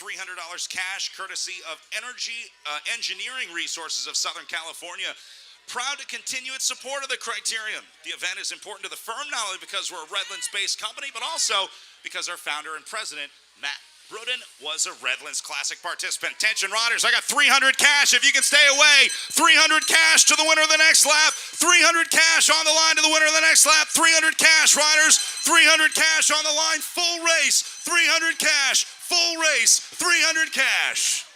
$300 cash, courtesy of Engineering Resources of Southern California. Proud to continue its support of the Criterium. The event is important to the firm, not only because we're a Redlands-based company, but also because our founder and president, Matt Bruden, was a Redlands Classic participant. Attention riders, I got 300 cash if you can stay away. 300 cash to the winner of the next lap. 300 cash on the line to the winner of the next lap. 300 cash riders. 300 cash on the line, full race. 300 cash, full race. 300 cash.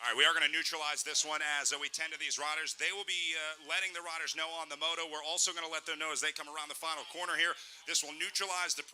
All right, we are going to neutralize this one as we tend to these riders. They will be letting the riders know on the moto. We're also going to let them know as they come around the final corner here. This will neutralize the